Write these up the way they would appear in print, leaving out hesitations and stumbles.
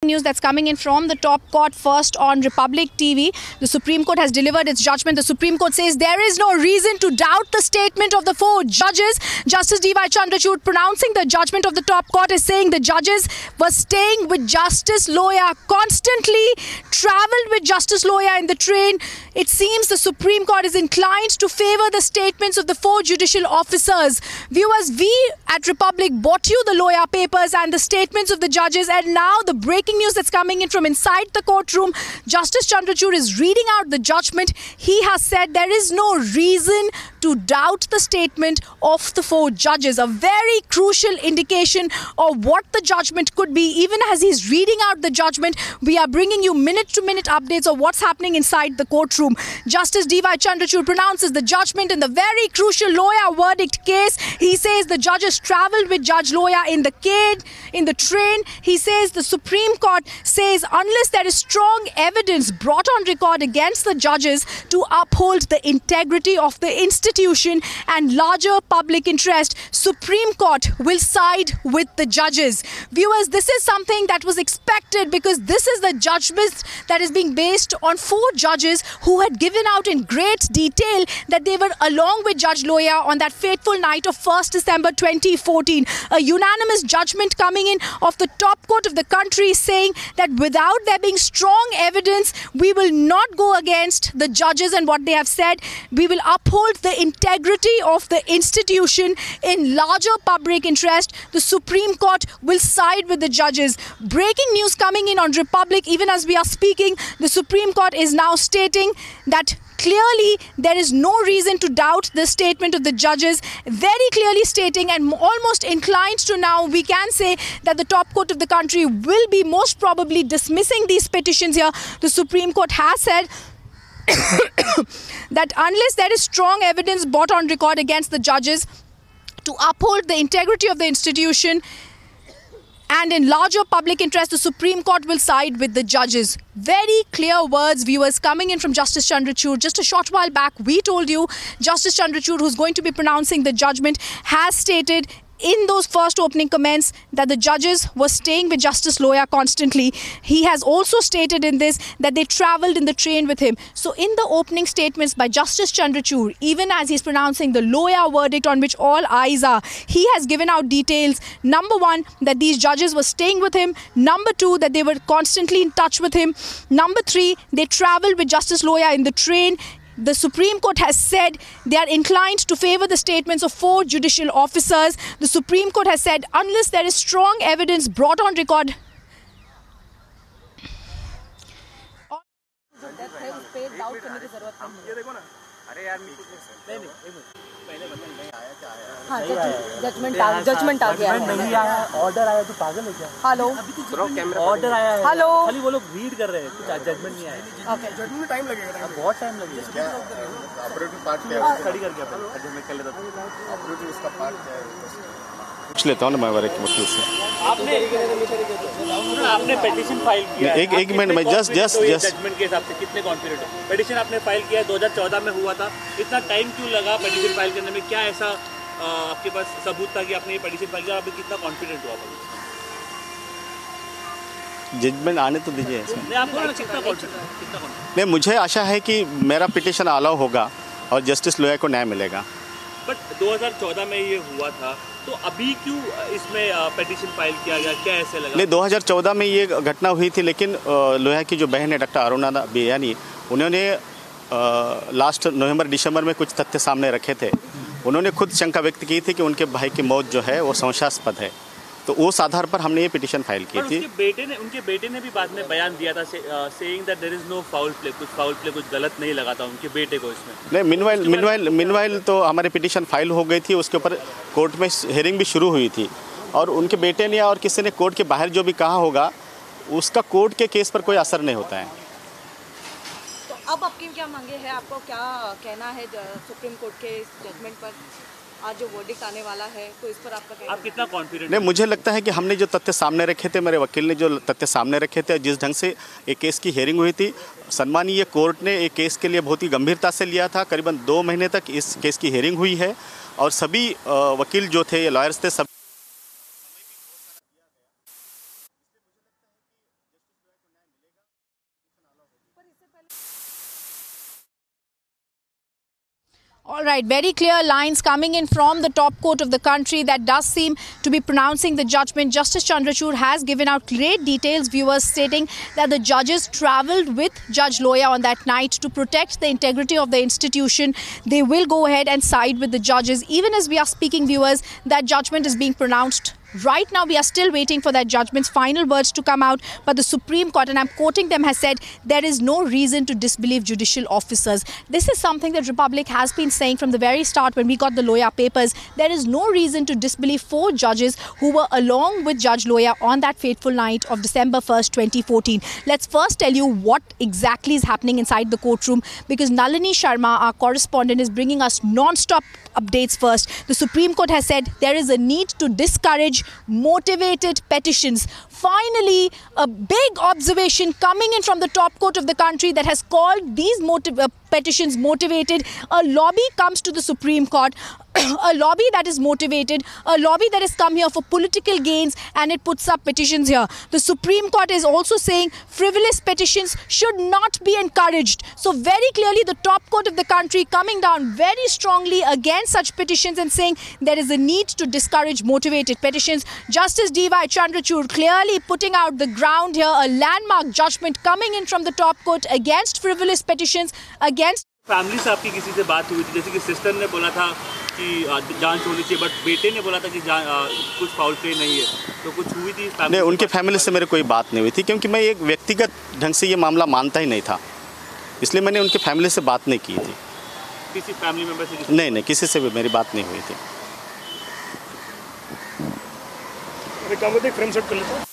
News that's coming in from the top court first on Republic TV. The Supreme Court has delivered its judgment. The Supreme Court says there is no reason to doubt the statement of the four judges. Justice D.Y. Chandrachud pronouncing the judgment of the top court is saying the judges were staying with Justice Loya, constantly travelled with Justice Loya in the train. It seems the Supreme Court is inclined to favour the statements of the four judicial officers. Viewers, we at Republic brought you the Loya papers and the statements of the judges, and now the breaking news that's coming in from inside the courtroom. Justice Chandrachud is reading out the judgment. He has said there is no reason to doubt the statement of the four judges. A very crucial indication of what the judgment could be. Even as he's reading out the judgment, we are bringing you minute-to-minute updates of what's happening inside the courtroom. Justice D.Y. Chandrachud pronounces the judgment in the very crucial Loya verdict case. He says the judges travelled with Judge Loya in the train. He says the Supreme Court says unless there is strong evidence brought on record against the judges to uphold the integrity of the institution and larger public interest, Supreme Court will side with the judges. Viewers, this is something that was expected because this is the judgment that is being based on four judges who had given out in great detail that they were along with Judge Loya on that fateful night of 1st December 2014. A unanimous judgment coming in of the top court of the country saying that without there being strong evidence, we will not go against the judges and what they have said. We will uphold the integrity of the institution in larger public interest. The Supreme Court will side with the judges. Breaking news coming in on Republic, even as we are speaking, the Supreme Court is now stating that clearly there is no reason to doubt the statement of the judges, very clearly stating and almost inclined to now we can say that the top court of the country will be most probably dismissing these petitions here. The Supreme Court has said that unless there is strong evidence brought on record against the judges to uphold the integrity of the institution and in larger public interest, the Supreme Court will side with the judges. Very clear words, viewers, coming in from Justice Chandrachud. Just a short while back, we told you Justice Chandrachud, who's going to be pronouncing the judgment, has stated in those first opening comments that the judges were staying with Justice Loya constantly. He has also stated in this that they travelled in the train with him. So in the opening statements by Justice Chandrachud, even as he's pronouncing the Loya verdict on which all eyes are, he has given out details. Number one, that these judges were staying with him. Number two, that they were constantly in touch with him. Number three, they travelled with Justice Loya in the train. The Supreme Court has said they are inclined to favour the statements of four judicial officers. The Supreme Court has said unless there is strong evidence brought on record. हाँ judgement आ गया नहीं आया, order आया तो पागल है क्या? Hello order आया है, हेलो खाली वो लोग रीड कर रहे हैं, कुछ जजमेंट नहीं आया। ओके जजमेंट में टाइम लगेगा, बहुत टाइम लगेगा। ऑपरेटिव पार्ट क्या है, स्टडी करके जजमेंट कर लेता हूं। ऑपरेटिव उसका पार्ट क्या है पूछ लेता हूं ना मैं वकील से। आपने पिटीशन फाइल किया, एक मिनट में जस्ट जजमेंट के हिसाब से कितने कॉन्फिडेंट हो? पिटीशन आपने फाइल किया 2014 में हुआ था, इतना टाइम क्यों लगा पिटीशन फाइल करने में? क्या ऐसा आपके पास सबूत था कि आपने ये पिटीशन फाइल किया? आप कितना कॉन्फिडेंट हो? आप जजमेंट आने तो दीजिए। नहीं आपको कितना कॉन्फिडेंट? नहीं, मुझे आशा है कि मेरा पिटीशन अलाउ होगा और जस्टिस लोया को न्याय मिलेगा। बट 2014 में ये हुआ था, तो अभी क्यों इसमें पिटीशन फाइल किया गया? क्या ऐसे लगा? नहीं, 2014 में ये घटना हुई थी, लेकिन लोया की जो बहन है डॉक्टर अरुणा बियानी, उन्होंने लास्ट नवंबर दिसंबर में कुछ तथ्य सामने रखे थे। उन्होंने खुद शंका व्यक्त की थी कि उनके भाई की मौत जो है वो संशयास्पद है, तो उस आधार पर हमने ये पिटीशन फाइल की थी। उनके बेटे ने भी बाद में बयान दिया था saying that there is no foul play, कुछ गलत नहीं लगा था उनके बेटे को इसमें। नहीं, मिनवाइल तो हमारी पिटीशन फाइल हो गई थी, उसके ऊपर कोर्ट में हियरिंग भी शुरू हुई थी और उनके बेटे ने और किसी ने कोर्ट के बाहर जो भी कहा होगा उसका कोर्ट के केस पर कोई असर नहीं होता है। अब आपकी क्या मांगे हैं? आपको क्या कहना है सुप्रीम कोर्ट के इस जजमेंट पर? आज जो वर्डिक्ट आने वाला है तो इस पर आपका क्या? आप कितना कॉन्फिडेंट? नहीं, मुझे लगता है कि हमने जो तथ्य सामने रखे थे, मेरे वकील ने जो तथ्य सामने रखे थे, जिस ढंग से एक केस की हियरिंग हुई थी, सम्मानीय कोर्ट ने एक केस के लिए बहुत ही गंभीरता से लिया था। करीबन 2 महीने तक इस केस की हियरिंग हुई है और सभी वकील जो थे, लॉयर्स थे, सब All right, very clear lines coming in from the top court of the country that does seem to be pronouncing the judgment. Justice Chandrachud has given out great details, viewers, stating that the judges travelled with Judge Loya on that night to protect the integrity of the institution. They will go ahead and side with the judges. Even as we are speaking, viewers, that judgment is being pronounced. Right now, we are still waiting for that judgment's final words to come out. But the Supreme Court, and I'm quoting them, has said there is no reason to disbelieve judicial officers. This is something that Republic has been saying from the very start when we got the Loya papers. There is no reason to disbelieve 4 judges who were along with Judge Loya on that fateful night of December 1st, 2014. Let's first tell you what exactly is happening inside the courtroom, because Nalini Sharma, our correspondent, is bringing us non-stop updates first. The Supreme Court has said there is a need to discourage motivated petitions. Finally, a big observation coming in from the top court of the country that has called these petitions motivated. A lobby comes to the Supreme Court, a lobby that is motivated, a lobby that has come here for political gains, and it puts up petitions here. The Supreme Court is also saying frivolous petitions should not be encouraged. So very clearly the top court of the country coming down very strongly against such petitions and saying there is a need to discourage motivated petitions. Justice D.Y. Chandrachud clearly putting out the ground here, a landmark judgment coming in from the top court against frivolous petitions, against family से आपकी किसी से बात हुई थी, जैसे कि sister ने बोला था कि जांच होनी चाहिए, बट बेटे ने बोला था कि कुछ फाउल प्ले नहीं है, तो कुछ हुई थी? नहीं, उनके फैमिली से मेरे कोई बात नहीं हुई थी, क्योंकि मैं एक व्यक्तिगत ढंग से ये मामला मानता ही नहीं था, इसलिए मैंने उनके फैमिली से बात नहीं की थी। किसी फैमिली मेंबर से? नहीं, किसी से भी मेरी बात नहीं हुई थी। फ्रेम सेट कर लेते हैं।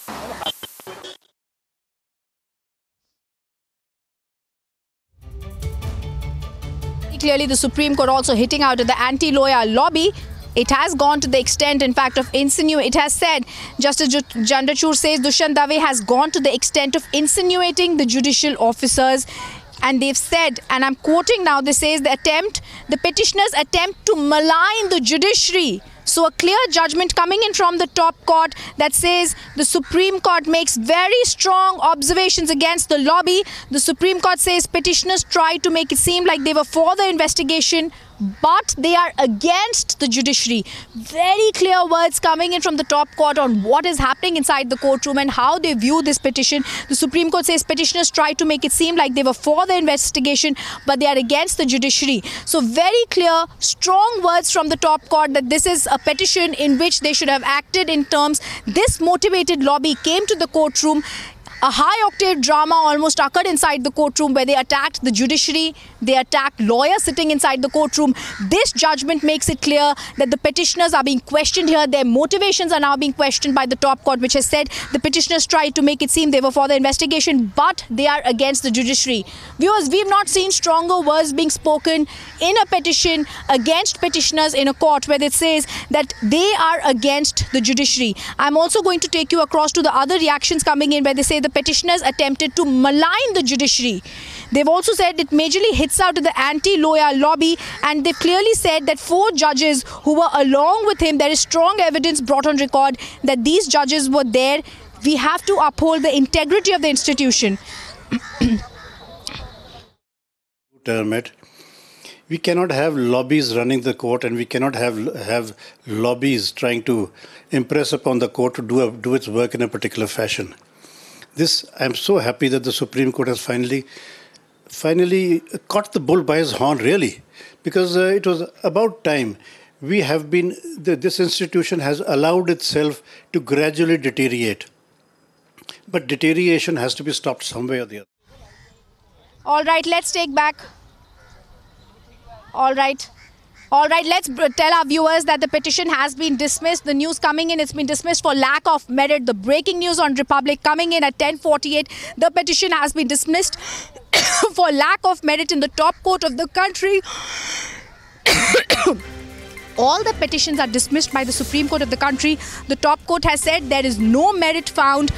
Clearly, the Supreme Court also hitting out at the anti-Loya lobby. It has gone to the extent, in fact, of insinuating. It has said, Justice Chandrachud says Dushyant Dave has gone to the extent of insinuating the judicial officers. And they've said, and I'm quoting now, this says the petitioners attempt to malign the judiciary. So a clear judgment coming in from the top court that says the Supreme Court makes very strong observations against the lobby. The Supreme Court says petitioners tried to make it seem like they were for the investigation, but they are against the judiciary. Very clear words coming in from the top court on what is happening inside the courtroom and how they view this petition. The Supreme Court says petitioners tried to make it seem like they were for the investigation, but they are against the judiciary. So very clear, strong words from the top court that this is a petition in which they should have acted in terms. This motivated lobby came to the courtroom. A high-octave drama almost occurred inside the courtroom where they attacked the judiciary, they attacked lawyers sitting inside the courtroom. This judgment makes it clear that the petitioners are being questioned here. Their motivations are now being questioned by the top court, which has said the petitioners tried to make it seem they were for the investigation, but they are against the judiciary. Viewers, we've not seen stronger words being spoken in a petition against petitioners in a court where it says that they are against the judiciary. I'm also going to take you across to the other reactions coming in where they say the petitioners attempted to malign the judiciary. They've also said it majorly hits out to the anti-Loya lobby, and they've clearly said that 4 judges who were along with him, there is strong evidence brought on record that these judges were there. We have to uphold the integrity of the institution. We cannot have lobbies running the court, and we cannot have lobbies trying to impress upon the court to do its work in a particular fashion. I'm so happy that the Supreme Court has finally caught the bull by his horn, really, because it was about time. This institution has allowed itself to gradually deteriorate, but deterioration has to be stopped some way or the other. All right, let's take back. All right, let's tell our viewers that the petition has been dismissed. The news coming in, it's been dismissed for lack of merit. The breaking news on Republic coming in at 10:48. The petition has been dismissed for lack of merit in the top court of the country. All the petitions are dismissed by the Supreme Court of the country. The top court has said there is no merit found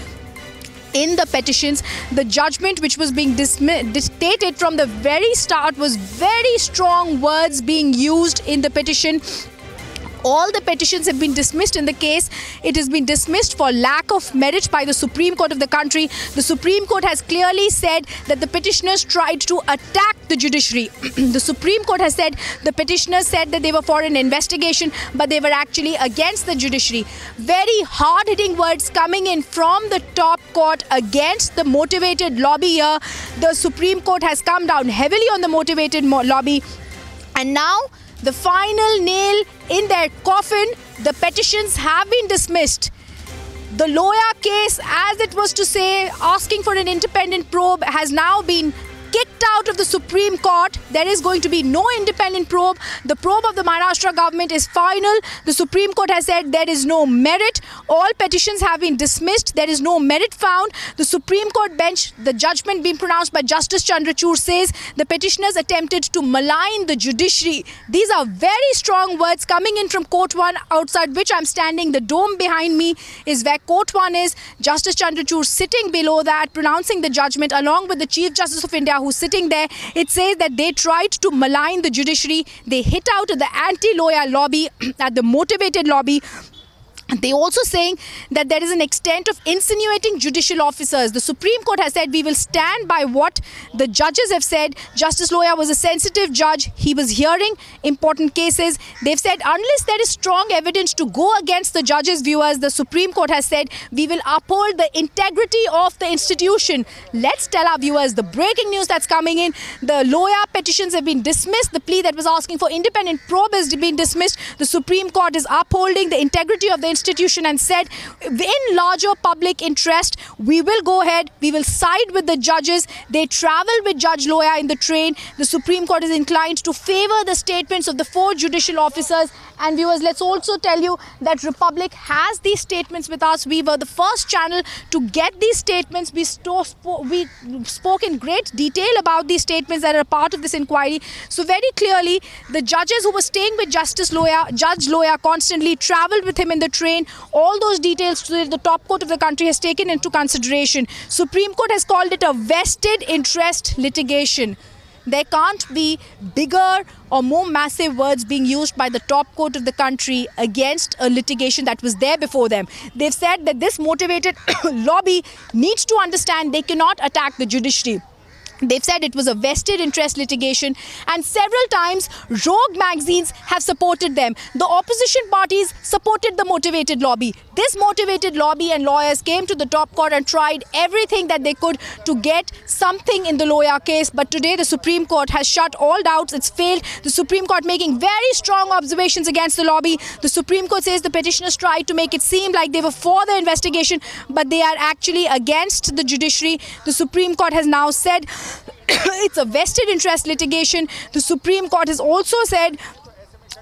in the petitions. The judgment which was being dictated from the very start was very strong words being used in the petition. All the petitions have been dismissed in the case. It has been dismissed for lack of merit by the Supreme Court of the country. The Supreme Court has clearly said that the petitioners tried to attack the judiciary. The Supreme Court has said the petitioners said that they were for an investigation, but they were actually against the judiciary. Very hard-hitting words coming in from the top court against the motivated lobby here. The Supreme Court has come down heavily on the motivated lobby. And now, the final nail in their coffin, the petitions have been dismissed. The Loya case, as it was to say, asking for an independent probe, has now been kicked out of the Supreme Court. There is going to be no independent probe. The probe of the Maharashtra government is final. The Supreme Court has said there is no merit. All petitions have been dismissed. There is no merit found. The Supreme Court bench, the judgment being pronounced by Justice Chandrachud, says the petitioners attempted to malign the judiciary. These are very strong words coming in from Court 1, outside which I'm standing. The dome behind me is where Court 1 is. Justice Chandrachud sitting below that, pronouncing the judgment along with the Chief Justice of India, who's sitting there. It says that they tried to malign the judiciary. They hit out at the anti-Loya lobby, at the motivated lobby. They also saying that there is an extent of insinuating judicial officers. The Supreme Court has said we will stand by what the judges have said. Justice Loya was a sensitive judge. He was hearing important cases. They've said unless there is strong evidence to go against the judges' viewers, the Supreme Court has said we will uphold the integrity of the institution. Let's tell our viewers the breaking news that's coming in. The Loya petitions have been dismissed. The plea that was asking for independent probe has been dismissed. The Supreme Court is upholding the integrity of the institution and said in larger public interest we will go ahead, we will side with the judges. They travel with Judge Loya in the train. The Supreme Court is inclined to favor the statements of the 4 judicial officers. And viewers, let's also tell you that Republic has these statements with us. We were the first channel to get these statements. We spoke in great detail about these statements that are a part of this inquiry. So very clearly, the judges who were staying with Judge Loya constantly traveled with him in the train. All those details the top court of the country has taken into consideration. Supreme Court has called it a vested interest litigation. There can't be bigger or more massive words being used by the top court of the country against a litigation that was there before them. They've said that this motivated lobby needs to understand they cannot attack the judiciary. They've said it was a vested interest litigation, and several times rogue magazines have supported them. The opposition parties supported the motivated lobby. This motivated lobby and lawyers came to the top court and tried everything that they could to get something in the Loya case. But today the Supreme Court has shut all doubts. It's failed. The Supreme Court making very strong observations against the lobby. The Supreme Court says the petitioners tried to make it seem like they were for the investigation, but they are actually against the judiciary. The Supreme Court has now said it's a vested interest litigation. The Supreme Court has also said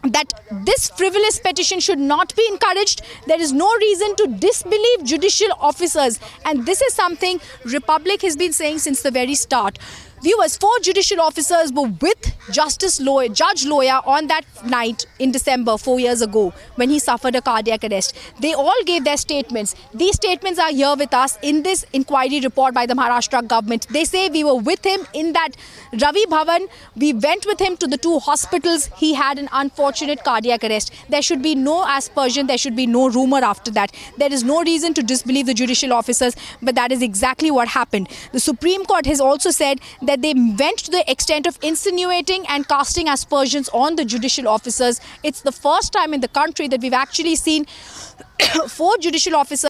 that this frivolous petition should not be encouraged. There is no reason to disbelieve judicial officers. And this is something Republic has been saying since the very start. Viewers, 4 judicial officers were with Judge Loya on that night in December 4 years ago when he suffered a cardiac arrest. They all gave their statements. These statements are here with us in this inquiry report by the Maharashtra government. They say we were with him in that Ravi Bhavan. We went with him to the 2 hospitals. He had an unfortunate cardiac arrest. There should be no aspersion. There should be no rumor after that. There is no reason to disbelieve the judicial officers, but that is exactly what happened. The Supreme Court has also said that they went to the extent of insinuating and casting aspersions on the judicial officers. It's the first time in the country that we've actually seen 4 judicial officers